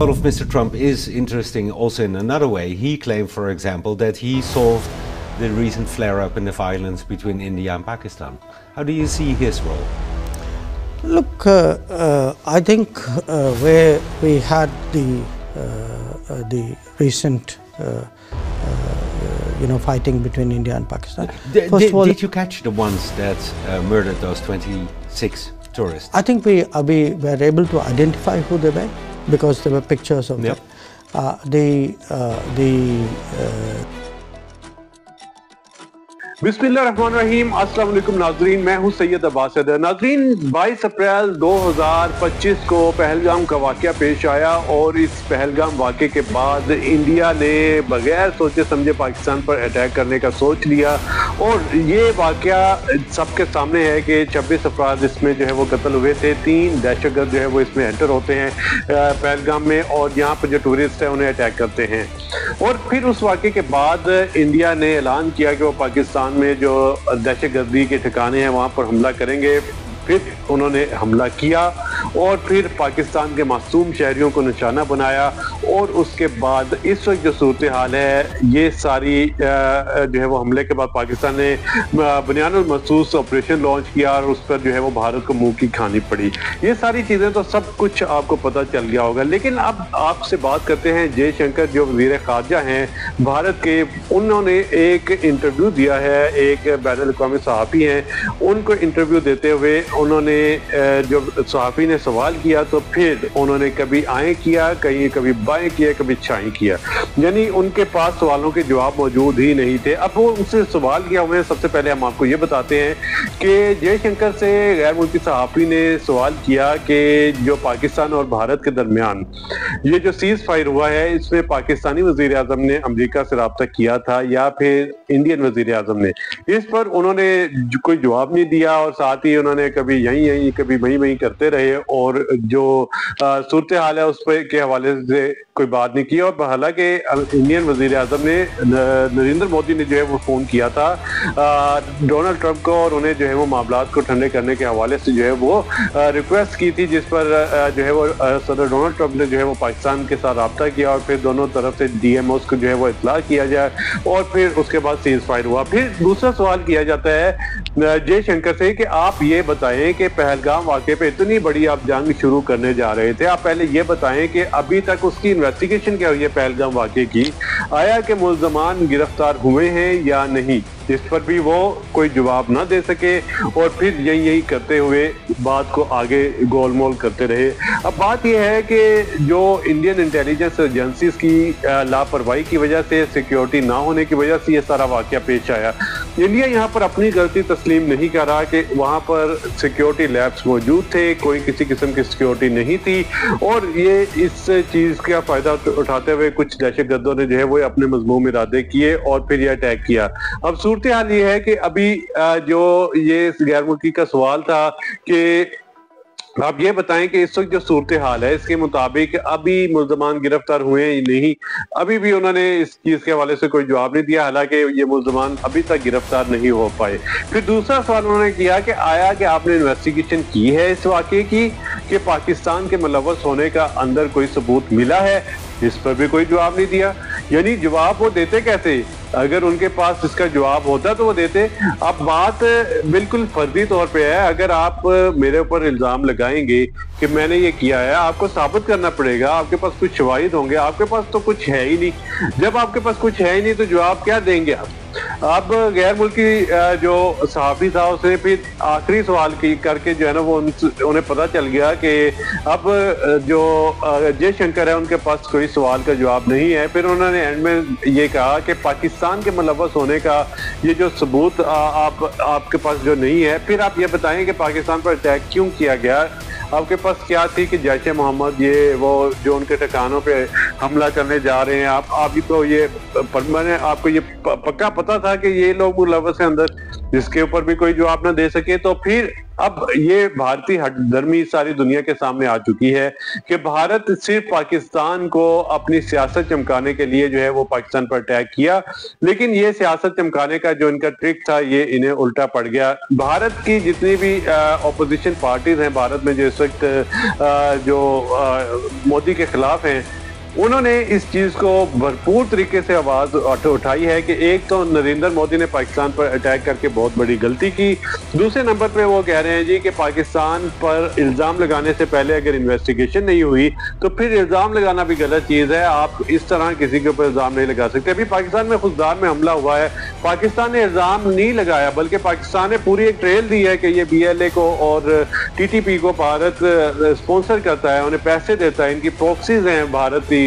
of Mr. Trump is interesting also in another way. He claimed, for example, that he solved the recent flare-up in the violence between India and Pakistan. How do you see his role? Look, I think where we had the recent fighting between India and Pakistan. First of all, did you catch the ones that murdered those 26 tourists? I think we were able to identify who they were because there were pictures of them. बिस्मिल्लाहिर्रहमानिर्रहीम, अस्सलाम वालेकुम नाजरीन, मैं हूं सैयद अब्बास हैदर। नाजरीन, 22 अप्रैल 2025 को पहलगाम का वाक़या पेश आया और इस पहलगाम वाक़े के बाद इंडिया ने बगैर सोचे समझे पाकिस्तान पर अटैक करने का सोच लिया और ये वाक़या सबके सामने है कि 26 अफराद इसमें जो है वो कत्ल हुए थे। 3 दहशतगर्द जो है वो इसमें एंटर होते हैं पहलगाम में और यहाँ पर जो टूरिस्ट है उन्हें अटैक करते हैं। और फिर उस वाक़े के बाद इंडिया ने ऐलान किया कि वो पाकिस्तान में जो दहशतगर्दी के ठिकाने हैं वहां पर हमला करेंगे। फिर उन्होंने हमला किया और फिर पाकिस्तान के मासूम शहरियों को निशाना बनाया और उसके बाद इस वक्त जो सूरत हाल है, ये सारी जो है वो हमले के बाद पाकिस्तान ने बुनियानुल महसूस ऑपरेशन लॉन्च किया और उस पर जो है वो भारत को मुंह की खानी पड़ी। ये सारी चीज़ें तो सब कुछ आपको पता चल गया होगा, लेकिन अब आपसे बात करते हैं जयशंकर जो वज़ीर ख़ारजा हैं भारत के। उन्होंने एक इंटरव्यू दिया है, एक बैनुल-अक़वामी सहाफ़ी हैं, उनको इंटरव्यू देते हुए उन्होंने जो सहाफ़ी ने सवाल किया तो फिर उन्होंने कभी आएँ किया, कभी बाएँ किया, कभी छाएँ किया, यानी उनके पास सवालों के जवाब मौजूद ही नहीं थे। अब वो उनसे सवाल किया हुए, सबसे पहले हम आपको ये बताते हैं कि जयशंकर से गैर मुल्की सहाफ़ी ने सवाल किया कि जो पाकिस्तान और भारत के दरमियान ये जो सीज़ फायर हुआ है, इसमें पाकिस्तानी वज़ीर आज़म ने अमेरिका से रब्ता किया था या फिर इंडियन वज़ीर आज़म ने। इस पर उन्होंने कोई जवाब नहीं दिया और साथ ही उन्होंने कभी यहीं कभी वहीं करते रहे और जो सूरत हाल है उस पर के हवाले से कोई बात नहीं की। और हालांकि इंडियन वज़ीर आज़म ने नरेंद्र मोदी ने जो है वो फ़ोन किया था डोनाल्ड ट्रंप को और उन्हें जो है वो मामलात को ठंडे करने के हवाले से जो है वो रिक्वेस्ट की थी, जिस पर जो है वो सदर डोनाल्ड ट्रंप ने जो है वो पाकिस्तान के साथ रब्ता किया और फिर दोनों तरफ से DMOs को जो है वो इतला किया जाए और फिर उसके बाद सीज़ फायर हुआ। फिर दूसरा सवाल किया जाता है जयशंकर से कि आप ये बताएं कि पहलगाम वाक़े पे इतनी बड़ी आप जंग शुरू करने जा रहे थे, आप पहले ये बताएं कि अभी तक उसकी इन्वेस्टिगेशन क्या हुई है पहलगाम वाक़े की, आया कि मुल्ज़मान गिरफ्तार हुए हैं या नहीं। इस पर भी वो कोई जवाब ना दे सके और फिर यही करते हुए बात को आगे गोलमोल करते रहे। अब बात यह है कि जो इंडियन इंटेलिजेंस एजेंसीज की लापरवाही की वजह से, सिक्योरिटी ना होने की वजह से ये सारा वाक़या पेश आया। इंडिया यहाँ पर अपनी गलती तस्लीम नहीं कर रहा कि वहाँ पर सिक्योरिटी लैब्स मौजूद थे, कोई किसी किस्म की सिक्योरिटी नहीं थी और ये इस चीज़ का फ़ायदा उठाते हुए कुछ दहशतगर्दों ने जो है वो अपने मज़मूम इरादे किए और फिर ये अटैक किया। अब सूरत हाल ये है कि अभी जो ये गैर मुल्की का सवाल था कि आप ये बताएं कि इस वक्त जो सूरत हाल है इसके मुताबिक अभी मुल्ज़मान गिरफ्तार हुए हैं नहीं, अभी भी उन्होंने इस चीज़ के हवाले से कोई जवाब नहीं दिया, हालांकि ये मुल्ज़मान अभी तक गिरफ्तार नहीं हो पाए। फिर दूसरा सवाल उन्होंने किया कि आया कि आपने इन्वेस्टिगेशन की है इस वाक़े की कि पाकिस्तान के मुलव्वस होने का अंदर कोई सबूत मिला है, इस पर भी कोई जवाब नहीं दिया। यानी जवाब वो देते कैसे, अगर उनके पास इसका जवाब होता तो वो देते। अब बात बिल्कुल फर्जी तौर पे है, अगर आप मेरे ऊपर इल्ज़ाम लगाएंगे कि मैंने ये किया है, आपको साबित करना पड़ेगा, आपके पास कुछ शवाहिद होंगे, आपके पास तो कुछ है ही नहीं। जब आपके पास कुछ है ही नहीं तो जवाब क्या देंगे आप? अब गैर मुल्की जो सहाफ़ी था उसने फिर आखिरी सवाल करके जो है ना वो उन्हें पता चल गया कि अब जो जयशंकर है उनके पास कोई सवाल का जवाब नहीं है। फिर उन्होंने एंड में ये कहा कि पाकिस्तान के मुलव्वस होने का ये जो सबूत आपके पास जो नहीं है, फिर आप ये बताएं कि पाकिस्तान पर अटैक क्यों किया गया, आपके पास क्या थी कि जैश मोहम्मद ये वो जो उनके ठिकानों पे हमला करने जा रहे हैं, आपको ये आपको ये पक्का पता था कि ये लोग मुलव्वस हैं अंदर, जिसके ऊपर भी कोई जवाब ना दे सके। तो फिर अब ये भारतीय हठधर्मी सारी दुनिया के सामने आ चुकी है कि भारत सिर्फ पाकिस्तान को अपनी सियासत चमकाने के लिए जो है वो पाकिस्तान पर अटैक किया, लेकिन ये सियासत चमकाने का जो इनका ट्रिक था ये इन्हें उल्टा पड़ गया। भारत की जितनी भी ऑपोजिशन पार्टीज हैं भारत में जो इस वक्त जो मोदी के खिलाफ हैं, उन्होंने इस चीज को भरपूर तरीके से आवाज उठाई है कि एक तो नरेंद्र मोदी ने पाकिस्तान पर अटैक करके बहुत बड़ी गलती की, दूसरे नंबर पे वो कह रहे हैं जी कि पाकिस्तान पर इल्जाम लगाने से पहले अगर इन्वेस्टिगेशन नहीं हुई तो फिर इल्जाम लगाना भी गलत चीज है। आप इस तरह किसी के ऊपर इल्जाम नहीं लगा सकते। अभी पाकिस्तान में खुददार में हमला हुआ है, पाकिस्तान ने इल्जाम नहीं लगाया बल्कि पाकिस्तान ने पूरी एक ट्रेल दी है कि ये BLA को और TTP को भारत स्पॉन्सर करता है, उन्हें पैसे देता है, इनकी प्रॉक्सीज हैं भारत की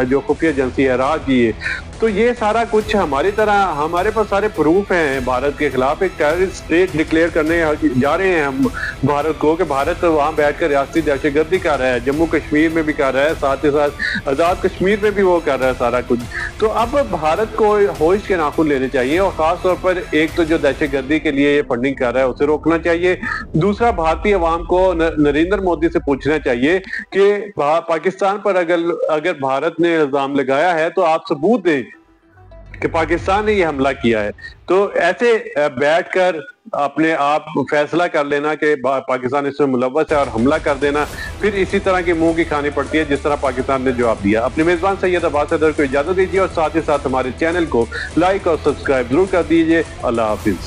जो खुफिया एजेंसी है राज की। तो ये सारा कुछ हमारी तरह हमारे पास सारे प्रूफ हैं भारत के खिलाफ। एक टेररिस्ट स्टेट डिक्लेयर करने जा रहे हैं हम भारत को कि भारत वहां बैठकर रियासती दहशतगर्दी कर रहा है, जम्मू कश्मीर में भी कर रहा है, साथ ही साथ आजाद कश्मीर में भी वो कर रहा है सारा कुछ। तो अब भारत को होश के नाखून लेने चाहिए और खास तौर पर एक तो जो दहशतगर्दी के लिए फंडिंग कर रहा है उसे रोकना चाहिए, दूसरा भारतीय अवाम को नरेंद्र मोदी से पूछना चाहिए कि पाकिस्तान पर अगर भारत ने इल्जाम लगाया है तो आप सबूत दें कि पाकिस्तान ने ये हमला किया है। तो ऐसे बैठकर अपने आप फैसला कर लेना कि पाकिस्तान इसमें मुलव्वस है और हमला कर देना, फिर इसी तरह की मुंह की खानी पड़ती है जिस तरह पाकिस्तान ने जवाब दिया। अपने मेजबान सैयद अब्बास हैदर को इजाजत दीजिए और साथ ही साथ हमारे चैनल को लाइक और सब्सक्राइब जरूर कर दीजिए। अल्लाह हाफिज।